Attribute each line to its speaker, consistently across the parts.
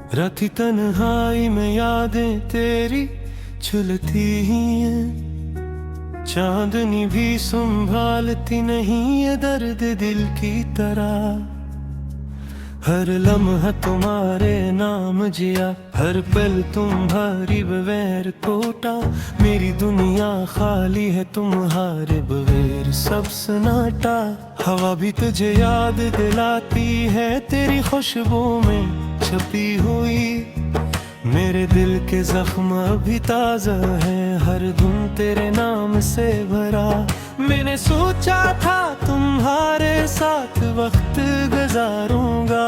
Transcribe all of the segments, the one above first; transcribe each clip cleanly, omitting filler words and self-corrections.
Speaker 1: राती तन्हाई में यादें तेरी छुलती ही हैं, चांदनी भी संभालती नहीं ये दर्द दिल की तरह। हर लम्हा तुम्हारे नाम जिया, हर पल तुम्हारी बगैर कोटा। मेरी दुनिया खाली है तुम्हारे बगैर सब सन्नाटा। हवा भी तुझे याद दिलाती है तेरी खुशबू में छपी हुई। मेरे दिल के जख्म अभी ताजा है, हर धुन तेरे नाम से भरा। मैंने सोचा था तुम्हारे साथ वक्त गुजारूंगा,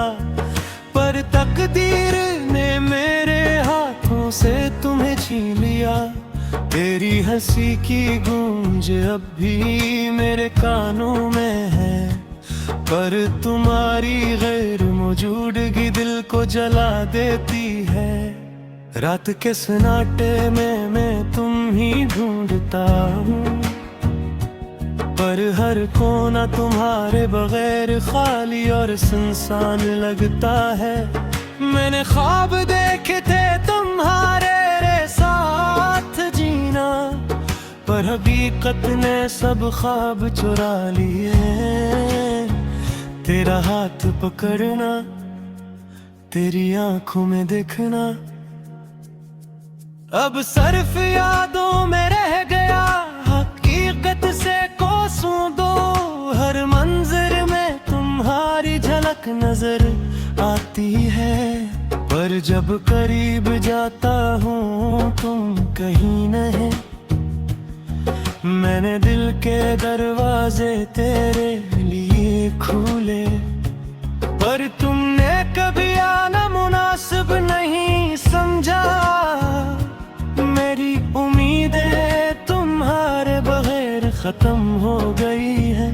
Speaker 1: पर तकदीर ने मेरे हाथों से तुम्हें छीन लिया। तेरी हंसी की गूंज अब भी मेरे कानों में है, पर तुम्हारी गैर मौजूदगी दिल को जला देती है। रात के सन्नाटे में मैं तुम ही ढूंढता हूँ, पर हर कोना तुम्हारे बगैर खाली और सुनसान लगता है। मैंने ख्वाब देखे थे तुम्हारे साथ जीना, पर हकीकत ने सब ख्वाब चुरा लिए। तेरा हाथ पकड़ना, तेरी आंखों में देखना, अब सिर्फ यादों में रह गया। हकीकत से कोसों दो, हर मंजर में तुम्हारी झलक नजर आती है, पर जब करीब जाता हूँ तुम कहीं नहीं। मैंने दिल के दरवाजे तेरे लिए खोले, पर तुमने कभी आना मुनासिब नहीं समझा। मेरी उम्मीदें तुम्हारे बगैर खत्म हो गई है।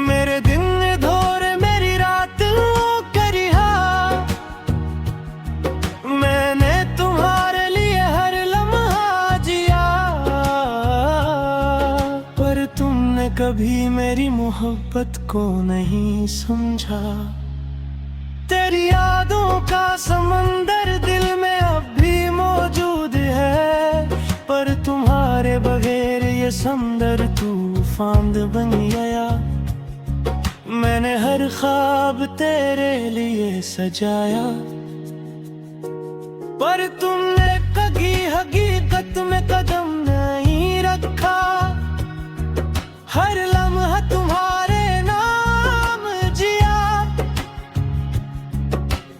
Speaker 1: मेरे दिन धोर मेरी रात करिहा, मैंने तुम्हारे लिए हर लम्हा जिया, पर तुमने कभी मेरी मोहब्बत को नहीं समझा। तेरी यादों का समंदर दिल में अब भी मौजूद है, पर तुम्हारे बगैर ये समंदर तूफान बन गया। मैंने हर ख्वाब तेरे लिए सजाया, पर तुमने कभी हकीकत में कदम नहीं रखा। हर लम्हा तुम्हारे नाम जिया,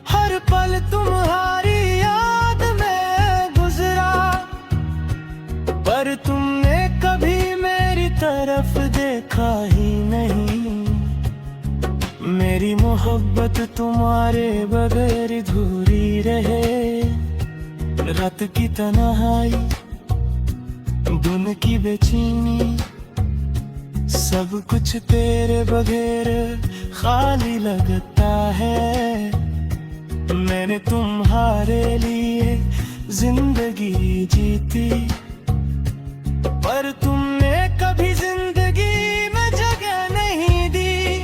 Speaker 1: हर पल तुम्हारी याद में गुजरा, पर तुमने कभी मेरी तरफ देखा ही नहीं। मेरी मोहब्बत तुम्हारे बगैर अधूरी रहे। रात की तन्हाई, दिन की बेचैनी, सब कुछ तेरे बगैर खाली लगता है। मैंने तुम्हारे लिए जिंदगी जीती, पर तुमने कभी जिंदगी में जगह नहीं दी।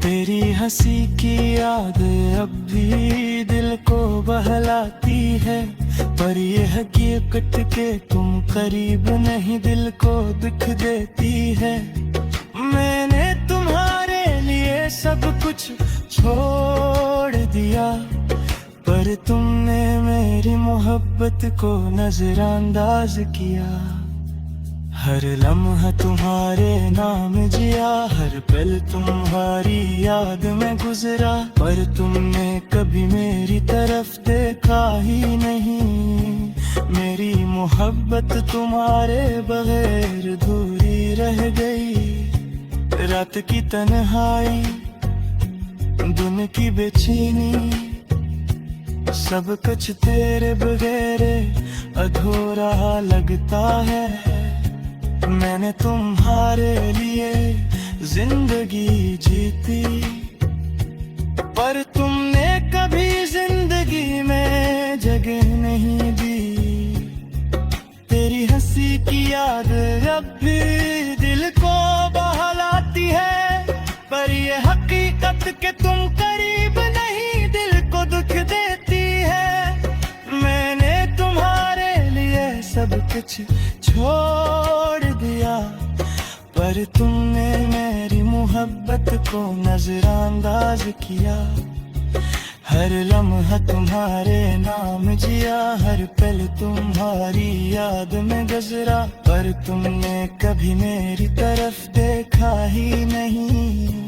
Speaker 1: तेरी हंसी की याद अब भी दिल को बहलाती है, पर ये हकीकत के तुम करीब नहीं दिल को दुख देती है। मैंने तुम्हारे लिए सब कुछ छोड़ दिया, पर तुमने मेरी मोहब्बत को नजरअंदाज किया। हर लम्हा तुम्हारे नाम जिया, हर पल तुम्हारी याद में गुजरा, पर तुमने कभी मेरी तरफ देखा ही नहीं। मेरी मोहब्बत तुम्हारे बगैर अधूरी रह गई। रात की तन्हाई, दिन की बेचैनी, सब कुछ तेरे बगैर अधूरा लगता है। मैंने तुम्हारे लिए जिंदगी जीती, पर तुमने कभी जिंदगी में जगह नहीं दी। तेरी हंसी की याद अब भी दिल को बहलाती है, पर ये हकीकत के तुम करीब नहीं दिल को दुख कुछ छोड़ दिया, पर तुमने मेरी मोहब्बत को नजरअंदाज किया। हर लम्हा तुम्हारे नाम जिया, हर पल तुम्हारी याद में गुजरा, पर तुमने कभी मेरी तरफ देखा ही नहीं।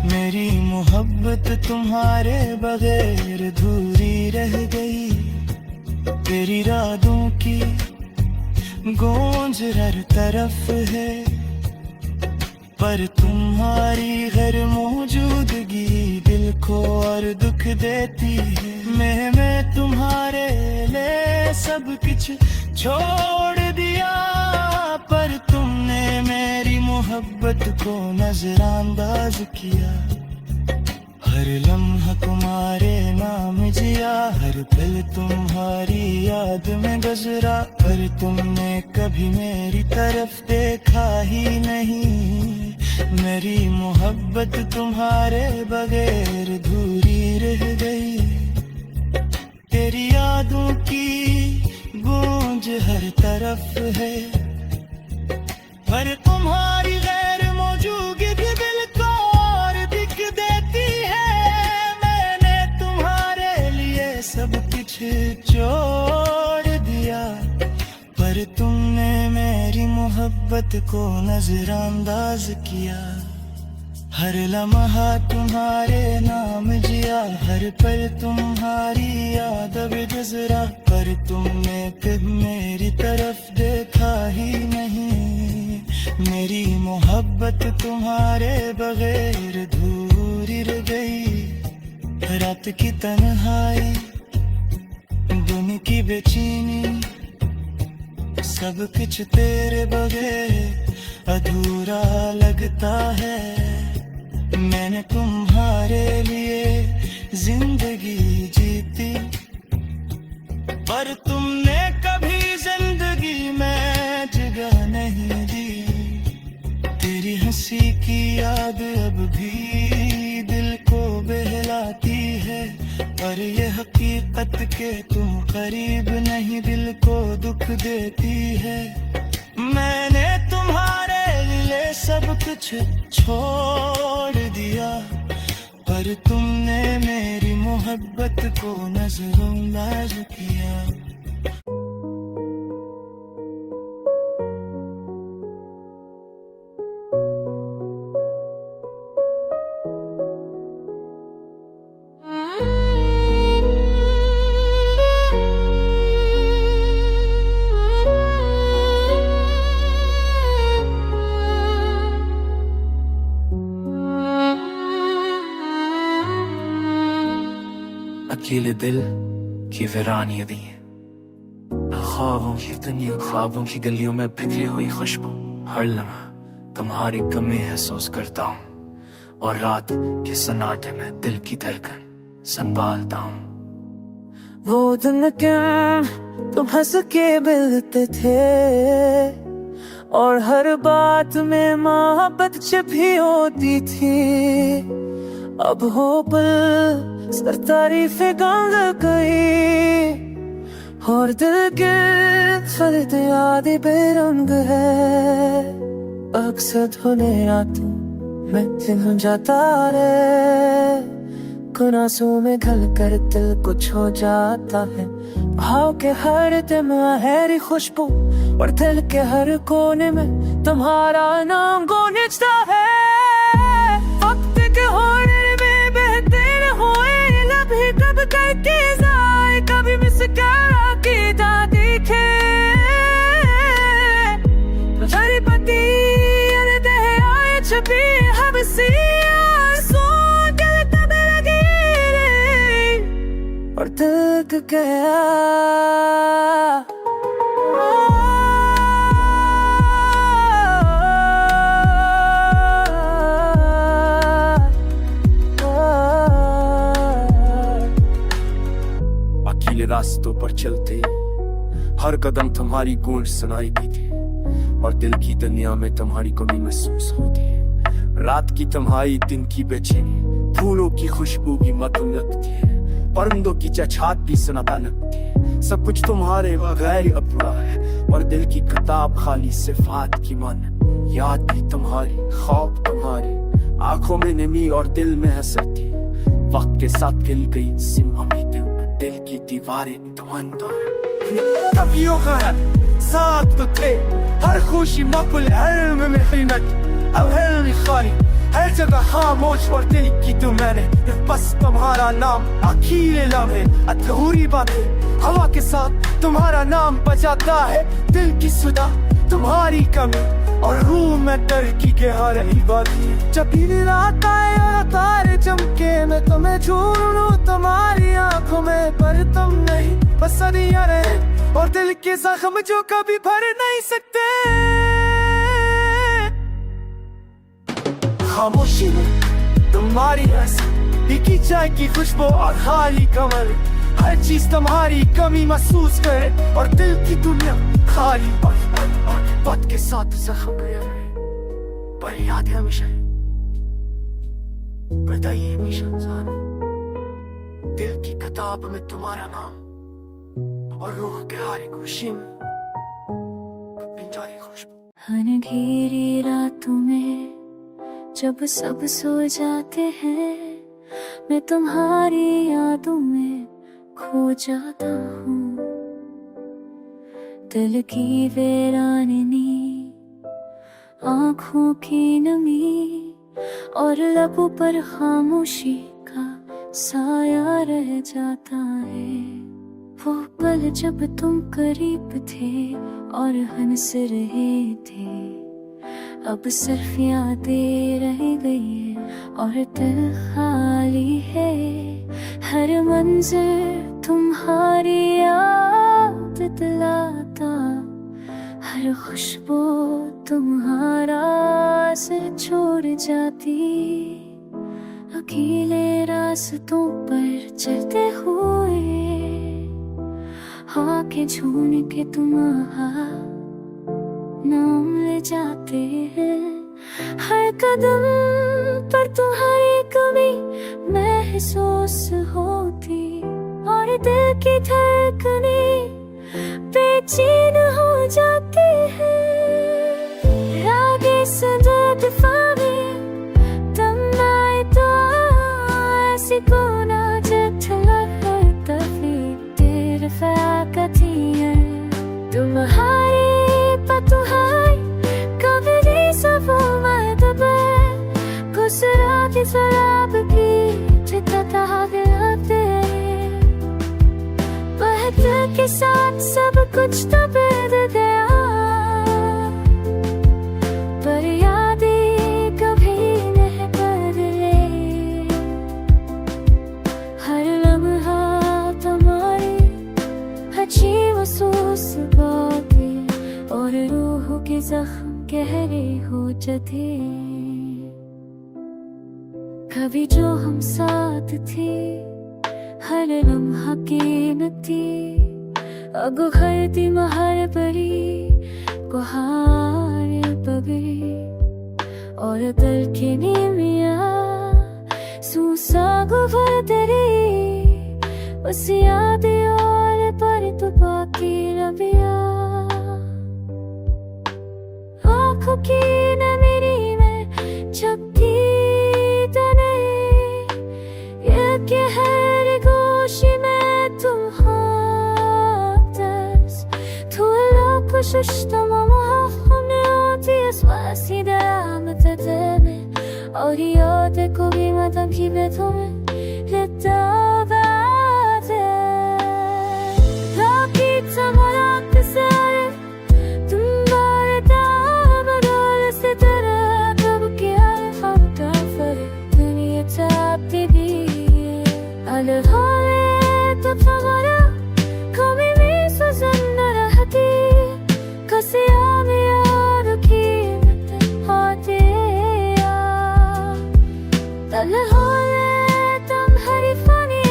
Speaker 1: मेरी मोहब्बत तुम्हारे बगैर अधूरी रह गई। तेरी रातों की गूंज हर तरफ है, पर तुम्हारी गैर मौजूदगी दिल को और दुख देती है। मैं तुम्हारे लिए सब कुछ छोड़ दिया, पर तुमने मेरी मोहब्बत को नजरअंदाज किया। हर लम्हा तुम्हारे नाम जिया, हर पल तुम्हारी याद में गुजरा, पर तुमने कभी मेरी तरफ देखा ही नहीं। मेरी मोहब्बत तुम्हारे बगैर अधूरी रह गई। तेरी यादों की गूंज हर तरफ है, पर तुम्हारी गैर मौजूदगी दिल को और दिख देती है। मैंने तुम्हारे लिए सब कुछ छोड़ दिया, पर तुमने मेरी मोहब्बत को नजरअंदाज किया। हर लम्हा तुम्हारे नाम जिया, हर पल तुम्हारी याद में गुजरा, पर तुमने कभी मेरी तरफ देखा ही नहीं। मेरी मोहब्बत तुम्हारे बगैर अधूरी रह गई। रात की तन्हाई, दिन की बेचैनी, सब कुछ तेरे बगैर अधूरा लगता है। मैंने तुम्हारे लिए जिंदगी जीती, पर तुमने कभी जिंदगी में जगह नहीं दी। तेरी हंसी की याद अब भी दिल को बहलाती है, पर ये हकीकत के तुम करीब नहीं दिल को दुख देती है। मैंने तुम्हारे लिए सब कुछ छोड़ दिया, पर तुमने मेरी मोहब्बत को नजरअंदाज किया।
Speaker 2: अकेले दिल की वीरानी दी, ख्वाबों की दुनिया, ख्वाबों की गलियों में बिखरी हुई खुशबू। हर लम्हा तुम्हारी कमी महसूस करता हूँ, और रात के सन्नाटे में दिल की धड़कन संभालता हूँ।
Speaker 1: वो दिन क्या तुम हंस के मिलते थे, और हर बात में मोहब्बत छिपी होती थी। अब हो पल सर तारीफें गंग गई, और दिल के फर्द याद बेरंग है। अक्सर होने आतू मैं दिन जाता रे, गुनासों में घल कर दिल कुछ हो जाता है। भाव के हर दम हरी खुशबू, और दिल के हर कोने में तुम्हारा नाम गूंजता है। वक्त के होने में बहते न होए लम्हे, कब करके जाए कभी मुस्कुरा के दिखे। तेरी पति आए छुपी हबसी और तक गया।
Speaker 2: अकेले रास्तों पर चलते हर कदम तुम्हारी गूंज सुनाई देती है, और दिल की दुनिया में तुम्हारी कमी महसूस होती है। रात की तन्हाई, दिन की बेचैनी, फूलों की खुशबू भी मधुर लगती है, परिंदों की चहचहाट भी सुनाता लगती है।
Speaker 3: सब कुछ तुम्हारे बगैर अधूरा है, और दिल की किताब खाली सिफात की मन। याद भी तुम्हारी, ख्वाब तुम्हारे, आंखों में नमी और दिल में हसरत थी। वक्त के साथ खिल गई सिम उम्मीदें, दिल की दीवारें धुआंधार। कभियों का साथ तो थे, हर खुशी मकबूल, हर में मेहनत, अब हर खाली, हर जगह खामोश और दिल की तो मैंने बस तुम्हारा नाम। अकेले लम्हे, अधूरी बातें, हवा के साथ तुम्हारा नाम बजाता है। दिल की सुधा, तुम्हारी कमी, और रूह में डर की गहरी बात। जब भी रात आए और तारे चमके, मैं तुम्हें ढूंढूं तुम्हारी आंखों में, पर तुम नहीं, बस सदियां रहे और दिल के जख्म जो कभी भर नहीं सकते। खामोशी में तुम्हारी हंसी, भीगी चाय की खुशबू और खाली कमर, हर चीज तुम्हारी कमी महसूस करे, और दिल की दुनिया खाली और वक्त के साथ जख्म गया पर याद है हमेशा। बताइए हमेशा इंसान, दिल की किताब में तुम्हारा नाम, और रूह के हर खुशी में तुम्हारी खुशबू।
Speaker 4: अनघेरी रातों में जब सब सो जाते हैं, मैं तुम्हारी यादों में खो जाता हूँ। दिल की वीरानी, आँखों की नमी, और लबों पर खामोशी का साया रह जाता है। वो पल जब तुम करीब थे और हंस रहे थे, अब सिर्फ यादें रह गई है और दिल खाली है। हर मंज़िल तुम्हारी याद दिलाता, हर खुशबू तुम्हारा से छोड़ जाती। अकेले रास्तों पर चलते हुए, आके झूम के तुम्हारा नाम ले जाते हैं। हर कदम पर तुम्हारी कमी महसूस होती, और दिल की धड़कनें बेचैन हो जाती है। आगे से दफा में तुम आए तो ऐसी कोना जठला है, तभी तेरे फाकती है तुम्हारी पतुहाई। कभी सबो मदबे कुसरा की शराब की चिता दिलाते, बहते के साथ सब कुछ तो बदल गया, पर यादें कभी नहीं बदले। हर लम्हा तुम्हारी अच्छी महसूस बातें, और रूह के जख्म गहरे हो जाते। कभी जो हम साथ थे, हर लम्हा कीमती, अब खरती महर परी को हार पगे, और दिल के नीमिया सूसा गुभर तेरी, उस याद और पर तो बाकी रबिया। आँखों की न मेरी में छपती तने, ये गहरी गोशी में तुम हाथस, थोड़ा कुछ तमाम हमने होती अस्वासी दामत तेरे, और याद को भी मतलब की बेतों में लेता बात है। लाकी तुम्हारा किसारे तुम बारे दाम डाल से तरह, कब क्या हम काफर दुनिया चाहती भी अलग होए तो तुम्हारा कभी भी सुजन न रहती। कसे आमे याद की होते तल होए तुम हरी फनी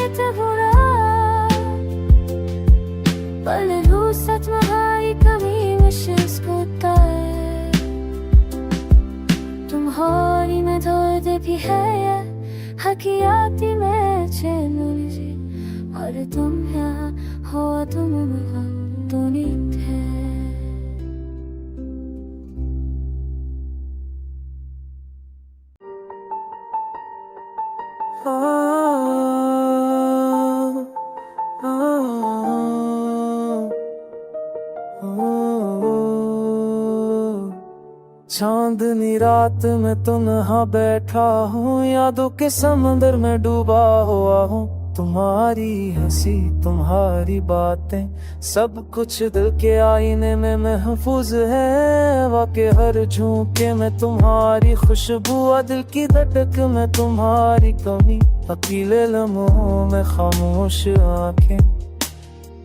Speaker 1: चांदनी रात में तन्हा बैठा हूँ, यादों के समंदर में डूबा हुआ हूँ। तुम्हारी हंसी तुम्हारी बातें सब कुछ दिल के आईने में महफूज है। वाके हर झोंके में तुम्हारी खुशबू, दिल की धड़क में तुम्हारी कमी। अकेले लम्हों में खामोश आंखें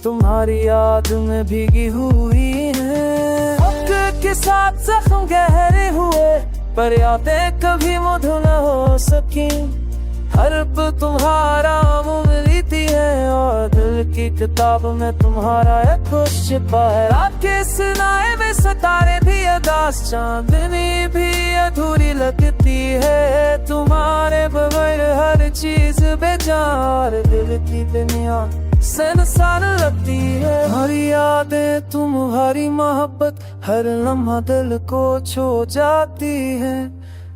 Speaker 1: तुम्हारी याद में भीगी हुई है। वक्त के साथ जख्म गहरे हुए, पर यादें कभी मधुर न हो सकी। हर पल तुम्हारा उम्मीदी है, और दिल की किताब में तुम्हारा एक खुश छिपा है। रात के सिनाए में सितारे भी अदास, चांदनी भी अधूरी लगती है। तुम्हारे बगैर हर चीज बेजार, दिल की दुनिया संसार लगती है। हर यादें तुम्हारी मोहब्बत हर लम्हा दिल को छू जाती है।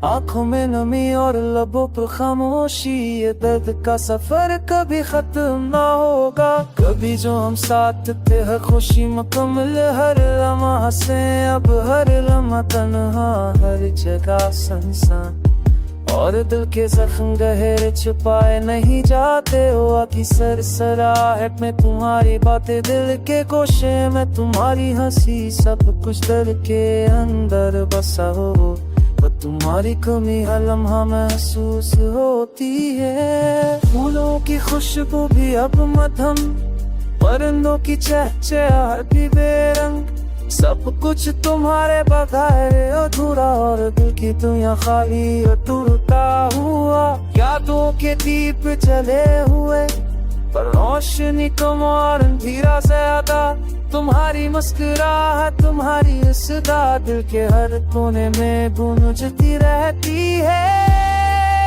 Speaker 1: आंखों में नमी और लबों पर खामोशी, ये दर्द का सफर कभी खत्म ना होगा। कभी जो हम साथ थे हर खुशी मुकम्मल, हर लम्हा से अब हर लम्हा तन्हा, हर जगह संसान। और दिल के जख्म गहरे छुपाए नहीं जाते। हुआ की सरसराहट में तुम्हारी बातें, दिल के गोशे में तुम्हारी हंसी। सब कुछ दिल के अंदर बसा हो, पर तुम्हारी कमी हर लम्हा महसूस होती है। फूलों की खुशबू भी अब मध्यम, परिंदों की चहचहाहट भी बेरंग। सब कुछ तुम्हारे बगैर अधूरा, और दिल की दुनिया खाली और टूटा हुआ। यादों के दीप जले हुए, पर रोशनी कम और अंधेरा ज्यादा। तुम्हारी मुस्कुराहट तुम्हारी सदा, दिल के हर कोने में गूंजती रहती है।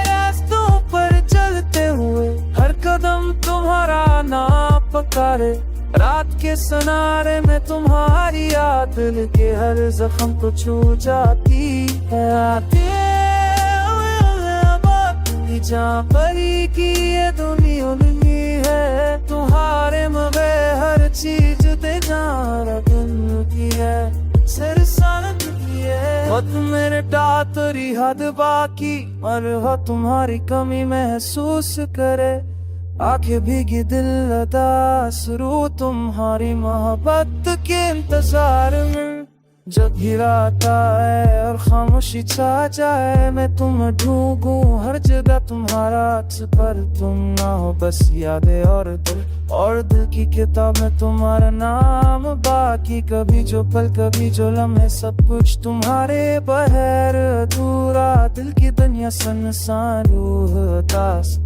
Speaker 1: रास्तों पर चलते हुए हर कदम तुम्हारा नाम पुकारे। रात के सनारे में तुम्हारी याद, दिल के हर जख्म को छू जाती है। जहाँ परी की ये दुनिया है, तुम्हारे मगे हर चीज दे जहाँ की है। सरसानत की है वक्त मेरे डातरी हद बाकी, और हो तुम्हारी कमी महसूस करे। आंखें भीगी दिल अदास रू, तुम्हारी मोहब्बत के इंतजार में। जब गिराता है और खामोशी छा जाए, मैं तुम्हें ढूंढूं हर जगह तुम्हारा अक्स, पर तुम ना हो बस यादें और दिल की किताब में तुम्हारा नाम बाकी। कभी जो पल कभी जो लम्हे सब कुछ तुम्हारे बगैर अधूरा। दिल की दुनिया सुनसान रूह उदास,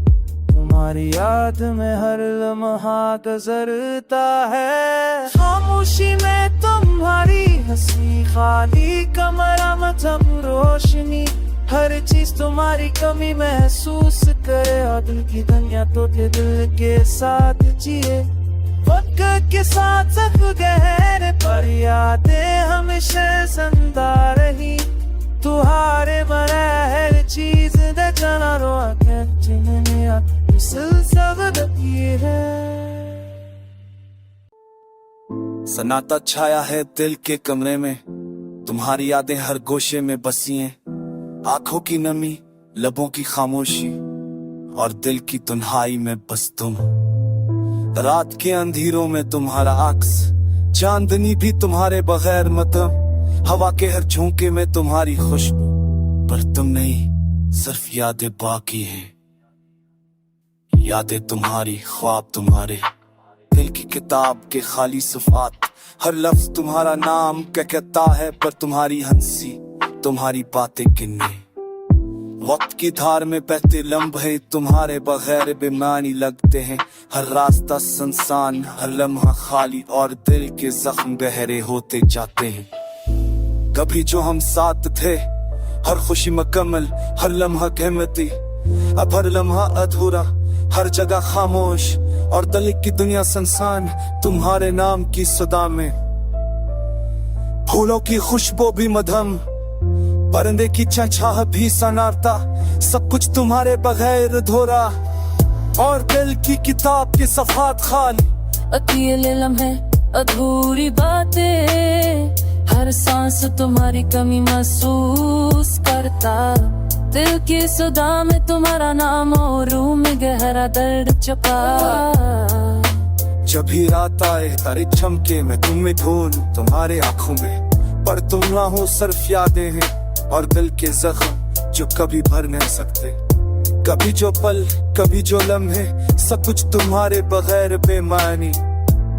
Speaker 1: तुम्हारी याद में हर लम्हा गुजरता है। खामोशी में तुम्हारी हंसी, खाली कमरा मध्यम रोशनी। हर चीज तुम्हारी कमी महसूस करे, और दिल की दुनिया टूटे दिल के साथ जिए। वक्त के साथ सब गहरे, पर यादें हमेशा जिंदा रही। तुम्हारे मरा हर चीज दे जाना रो आके जिन्हें है।
Speaker 3: सन्नाटा छाया है दिल के कमरे में, तुम्हारी यादें हर गोशे में बसी हैं। आंखों की नमी, लबों की खामोशी, और दिल की तन्हाई में बस तुम। रात के अंधेरों में तुम्हारा अक्स, चांदनी भी तुम्हारे बगैर मतम। हवा के हर झोंके में तुम्हारी खुशबू, पर तुम नहीं सिर्फ यादें बाकी हैं। यादें तुम्हारी, ख्वाब तुम्हारे, दिल की किताब के खाली सफ़ात। हर लफ्ज तुम्हारा नाम कहता है, पर तुम्हारी हंसी तुम्हारी बातें किन्ने। वक्त की धार में बहते लम्हे तुम्हारे बगैर बेमानी लगते हैं। हर रास्ता सुनसान, हर लम्हा खाली, और दिल के जख्म गहरे होते जाते हैं। कभी जो हम साथ थे हर खुशी मुकम्मल, हर लम्हा कीमती। अब हर लम्हा अधूरा, हर जगह खामोश, और दिल की दुनिया सुनसान तुम्हारे नाम की सदा में। फूलों की खुशबू भी मधम, परिंदे की चहचहाहट भी सन्नाटा। सब कुछ तुम्हारे बगैर अधूरा, और दिल की किताब के सफ़ात खाली।
Speaker 4: अकेले लम्हे अधूरी बातें,
Speaker 5: सांस तुम्हारी कमी महसूस करता, दिल की सुदा में तुम्हारा नाम और रूह में गहरा दर्द छुपा।
Speaker 3: जब भी रात आए तारे चमके मैं तुम्हें ढूंढ तुम्हारे आंखों में, पर तुम ना हो सिर्फ यादें हैं और दिल के जख्म जो कभी भर नहीं सकते। कभी जो पल कभी जो लम्हे सब कुछ तुम्हारे बगैर बेमानी।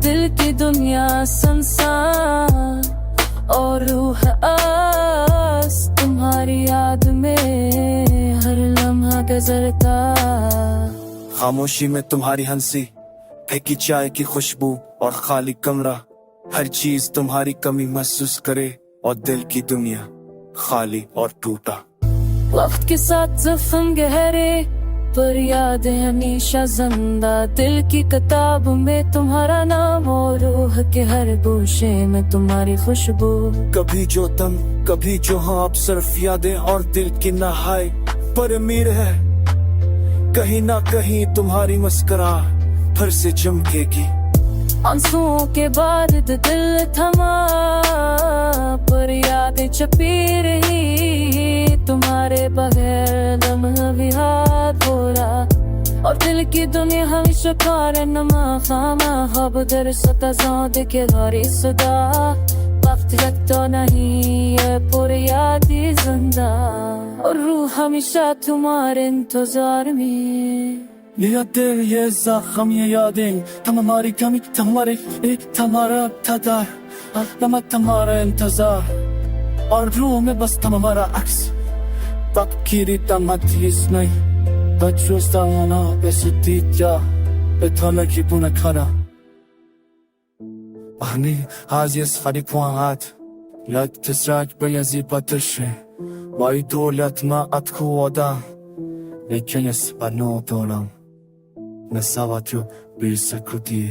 Speaker 5: दिल की दुनिया संसार और रूह आस, तुम्हारी याद में हर लम्हा गुजरता।
Speaker 3: खामोशी में तुम्हारी हंसी, फेंकी चाय की खुशबू और खाली कमरा, हर चीज तुम्हारी कमी महसूस करे और दिल की दुनिया खाली और टूटा।
Speaker 5: वक्त के साथ जख्म गहरे पर यादें हमेशा जिंदा, दिल की किताब में तुम्हारा नाम और रूह के हर गोशे में तुम्हारी खुशबू।
Speaker 3: कभी जो तुम कभी जो हाँ, अब सिर्फ यादें और दिल की नहाई पर अमीर है। कहीं ना कहीं तुम्हारी मुस्कुराहट फिर से चमकेगी।
Speaker 5: आंसुओं के बाद दिल थमा पर यादें छपी रही, तुम्हारे बगैर लम्हा भी हाथ बोला और दिल की दुनिया हमेशा खारे नमा खामा हब दर सताज़ाद के गारी सुदा। वक्त लगता नहीं है पर यादें जिंदा और रूह हमेशा तुम्हारे इंतजार में।
Speaker 3: ये दिल ये जख्म ये यादें तुम हमारी कमी तुम्हारे तुम्हारा तदार तुम्हारा इंतजार और रूह में बस तुम हमारा अक्स। तकदीरी तमतीस नहीं बचुस्ताना बेसुतीजा बेथोना की पुना खरा ahni hazies kharipuat lat tisrak beyazi patishe mai dolat ma atkuoda lekenes pano dolam nasavatu bir sakudi